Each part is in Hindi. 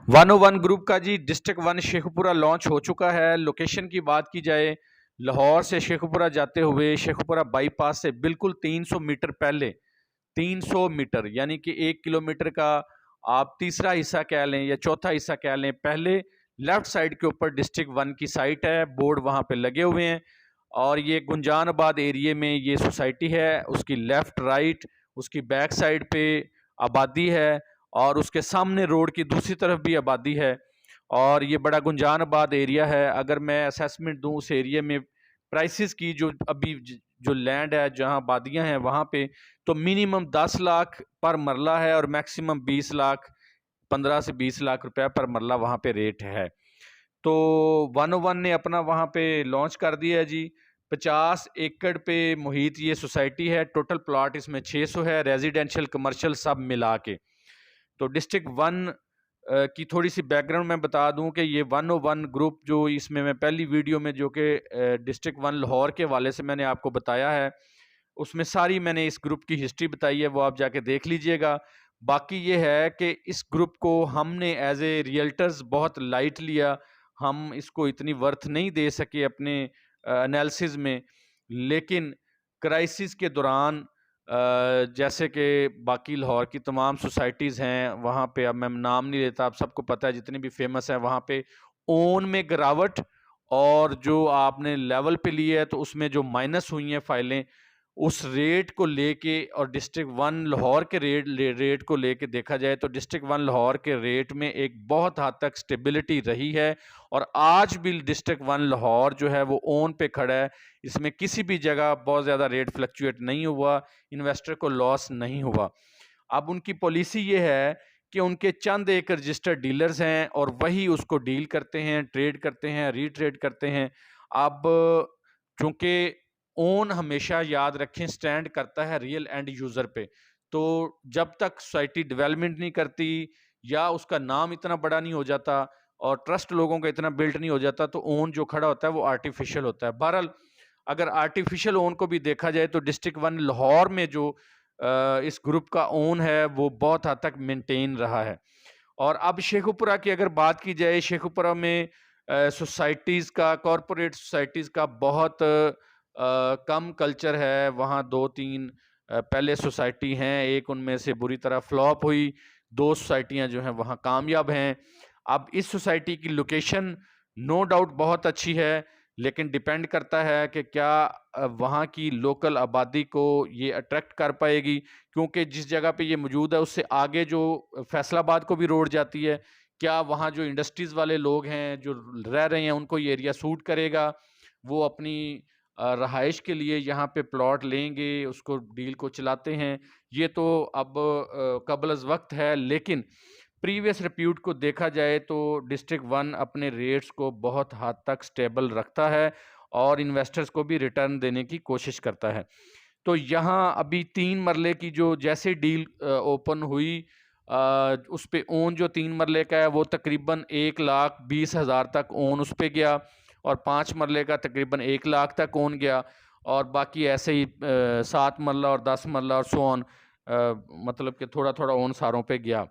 101 ग्रुप का जी डिस्ट्रिक्ट 1 शेखपुरा लॉन्च हो चुका है। लोकेशन की बात की जाए, लाहौर से शेखपुरा जाते हुए शेखपुरा बाईपास से बिल्कुल 300 मीटर पहले, 300 मीटर यानी कि 1 किलोमीटर का आप तीसरा हिस्सा कह लें या चौथा हिस्सा कह लें, पहले लेफ्ट साइड के ऊपर डिस्ट्रिक्ट 1 की साइट है। बोर्ड वहाँ पे लगे हुए हैं और ये गुंजानाबाद एरिए में ये सोसाइटी है। उसकी लेफ्ट राइट उसकी बैक साइड पे आबादी है और उसके सामने रोड की दूसरी तरफ भी आबादी है और ये बड़ा गुंजानाबाद एरिया है। अगर मैं असेसमेंट दूं उस एरिया में प्राइसेस की, जो अभी जो लैंड है जहां आबादियां हैं वहां पे, तो मिनिमम 10 लाख पर मरला है और मैक्सिमम 20 लाख, 15 से 20 लाख रुपया पर मरला वहां पे रेट है। तो 101 ने अपना वहां पे लॉन्च कर दिया है जी। 50 एकड़ पे मुहित ये सोसाइटी है। टोटल प्लॉट इसमें 600 है, रेजिडेंशियल कमर्शियल सब मिला के। तो डिस्ट्रिक्ट 1 की थोड़ी सी बैकग्राउंड मैं बता दूं कि ये 101 ग्रुप जो इसमें मैं पहली वीडियो में जो कि डिस्ट्रिक्ट 1 लाहौर के हवाले से मैंने आपको बताया है, उसमें सारी मैंने इस ग्रुप की हिस्ट्री बताई है, वो आप जाके देख लीजिएगा। बाकी ये है कि इस ग्रुप को हमने एज ए रियल्टर्स बहुत लाइट लिया, हम इसको इतनी वर्थ नहीं दे सके अपने एनालिसिस में। लेकिन क्राइसिस के दौरान जैसे कि बाकी लाहौर की तमाम सोसाइटीज़ हैं, वहाँ पे अब मैं नाम नहीं लेता, आप सबको पता है जितनी भी फेमस है, वहाँ पे ओन में गिरावट और जो आपने लेवल पे ली है तो उसमें जो माइनस हुई हैं फाइलें, उस रेट को लेके और डिस्ट्रिक्ट 1 लाहौर के रेट को लेके देखा जाए तो डिस्ट्रिक्ट 1 लाहौर के रेट में एक बहुत हद तक स्टेबिलिटी रही है और आज भी डिस्ट्रिक्ट 1 लाहौर जो है वो ओन पे खड़ा है। इसमें किसी भी जगह बहुत ज़्यादा रेट फ्लक्चुएट नहीं हुआ, इन्वेस्टर को लॉस नहीं हुआ। अब उनकी पॉलिसी ये है कि उनके चंद एक रजिस्टर्ड डीलर्स हैं और वही उसको डील करते हैं, ट्रेड करते हैं, रीट्रेड करते हैं। अब चूंकि ओन हमेशा याद रखें स्टैंड करता है रियल एंड यूज़र पे, तो जब तक सोसाइटी डेवलपमेंट नहीं करती या उसका नाम इतना बड़ा नहीं हो जाता और ट्रस्ट लोगों का इतना बिल्ट नहीं हो जाता, तो ओन जो खड़ा होता है वो आर्टिफिशियल होता है। बहरहाल अगर आर्टिफिशियल ओन को भी देखा जाए तो डिस्ट्रिक्ट 1 लाहौर में जो इस ग्रुप का ओन है वो बहुत हद तक मेंटेन रहा है। और अब शेखुपुरा की अगर बात की जाए, शेखुपुरा में सोसाइटीज़ का, कॉरपोरेट सोसाइटीज़ का बहुत कम कल्चर है। वहाँ 2-3 पहले सोसाइटी हैं, एक उनमें से बुरी तरह फ्लॉप हुई, 2 सोसाइटियाँ जो हैं वहाँ कामयाब हैं। अब इस सोसाइटी की लोकेशन नो डाउट बहुत अच्छी है, लेकिन डिपेंड करता है कि क्या वहाँ की लोकल आबादी को ये अट्रैक्ट कर पाएगी, क्योंकि जिस जगह पे ये मौजूद है उससे आगे जो फैसलाबाद को भी रोड जाती है, क्या वहाँ जो इंडस्ट्रीज़ वाले लोग हैं जो रह रहे हैं उनको ये एरिया सूट करेगा? वो अपनी रहाइश के लिए यहाँ पे प्लॉट लेंगे, उसको डील को चलाते हैं। ये तो अब क़ब्ल-अज़-वक़्त है, लेकिन प्रीवियस रिप्यूट को देखा जाए तो डिस्ट्रिक्ट 1 अपने रेट्स को बहुत हद तक स्टेबल रखता है और इन्वेस्टर्स को भी रिटर्न देने की कोशिश करता है। तो यहाँ अभी 3 मरले की जो जैसे डील ओपन हुई, उस पे ओन जो 3 मरले का है वो तकरीबन 1,20,000 तक ओन उस पे गया और 5 मरले का तकरीबन 1 लाख तक ओन गया और बाकी ऐसे ही 7 मरला और 10 मरला और सो ऑन, मतलब कि थोड़ा-थोड़ा ओन सारों पे गया।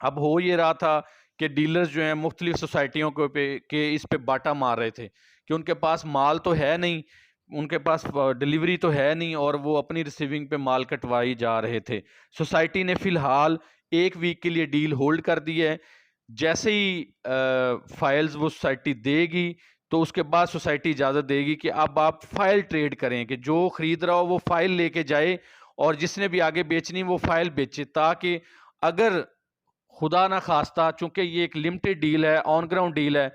अब हो ये रहा था कि डीलर्स जो हैं मुख्तलिफ सोसाइटियों के इस पे बाटा मार रहे थे कि उनके पास माल तो है नहीं, उनके पास डिलीवरी तो है नहीं और वो अपनी रिसीविंग पे माल कटवाई जा रहे थे। सोसाइटी ने फ़िलहाल 1 वीक के लिए डील होल्ड कर दी है। जैसे ही फाइल्स वो सोसाइटी देगी तो उसके बाद सोसाइटी इजाज़त देगी कि अब आप फाइल ट्रेड करें, कि जो ख़रीद रहा हो वो फाइल लेके जाए और जिसने भी आगे बेचनी वो फाइल बेचे, ताकि अगर खुदा ना खास्ता, चूंकि ये एक लिमिटेड डील है, ऑन ग्राउंड डील है,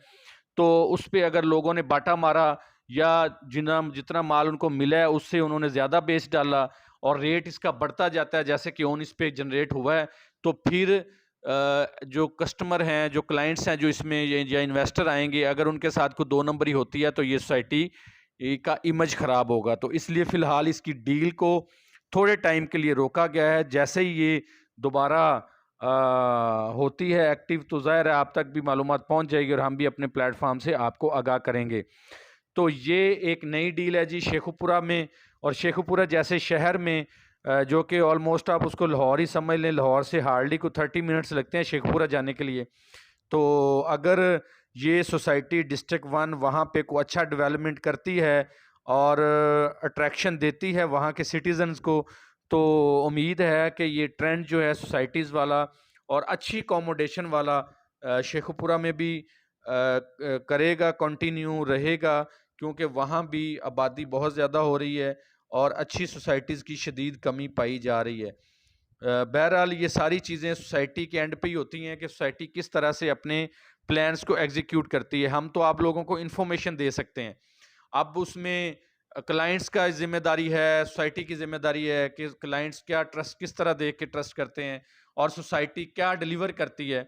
तो उस पे अगर लोगों ने बाटा मारा या जितना माल उनको मिला है उससे उन्होंने ज़्यादा बेच डाला और रेट इसका बढ़ता जाता है जैसे कि ओन इस पे जनरेट हुआ है, तो फिर जो कस्टमर हैं, जो क्लाइंट्स हैं, जो इसमें या इन्वेस्टर आएंगे, अगर उनके साथ कोई 2 नंबरी होती है तो ये सोसाइटी का इमेज ख़राब होगा। तो इसलिए फ़िलहाल इसकी डील को थोड़े टाइम के लिए रोका गया है। जैसे ही ये दोबारा होती है एक्टिव तो ज़ाहिर है आप तक भी मालूमात पहुंच जाएगी और हम भी अपने प्लेटफॉर्म से आपको आगाह करेंगे। तो ये एक नई डील है जी शेखुपुरा में। और शेखुपुरा जैसे शहर में जो कि ऑलमोस्ट आप उसको लाहौर ही समझ लें, लाहौर से हार्डली को 30 मिनट्स लगते हैं शेखपुरा जाने के लिए। तो अगर ये सोसाइटी डिस्ट्रिक्ट 1 वहाँ पे को अच्छा डेवलपमेंट करती है और अट्रैक्शन देती है वहाँ के सिटीजन्स को, तो उम्मीद है कि ये ट्रेंड जो है सोसाइटीज़ वाला और अच्छी अकोमोडेशन वाला शेखपुरा में भी करेगा, कंटिन्यू रहेगा, क्योंकि वहाँ भी आबादी बहुत ज़्यादा हो रही है और अच्छी सोसाइटीज़ की शदीद कमी पाई जा रही है। बहरहाल ये सारी चीज़ें सोसाइटी के एंड पे ही होती हैं कि सोसाइटी किस तरह से अपने प्लान्स को एग्जीक्यूट करती है। हम तो आप लोगों को इन्फॉर्मेशन दे सकते हैं, अब उसमें क्लाइंट्स का ज़िम्मेदारी है, सोसाइटी की ज़िम्मेदारी है कि क्लाइंट्स क्या ट्रस्ट किस तरह देख के ट्रस्ट करते हैं और सोसाइटी क्या डिलीवर करती है।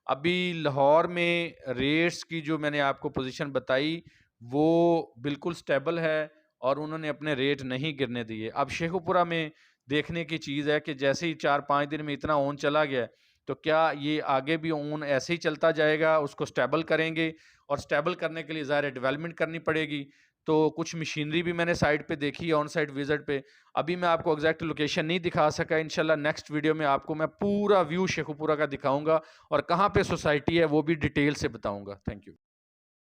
अभी लाहौर में रेट्स की जो मैंने आपको पोजीशन बताई वो बिल्कुल स्टेबल है और उन्होंने अपने रेट नहीं गिरने दिए। अब शेखुपुरा में देखने की चीज़ है कि जैसे ही 4-5 दिन में इतना ओन चला गया, तो क्या ये आगे भी ओन ऐसे ही चलता जाएगा, उसको स्टेबल करेंगे और स्टेबल करने के लिए ज़ाहिर है डेवलपमेंट करनी पड़ेगी। तो कुछ मशीनरी भी मैंने साइट पे देखी है ऑन साइट विजिट पे। अभी मैं आपको एग्जैक्ट लोकेशन नहीं दिखा सका, इंशाल्लाह नेक्स्ट वीडियो में आपको मैं पूरा व्यू शेखुपुरा का दिखाऊंगा और कहाँ पे सोसाइटी है वो भी डिटेल से बताऊंगा। Thank you.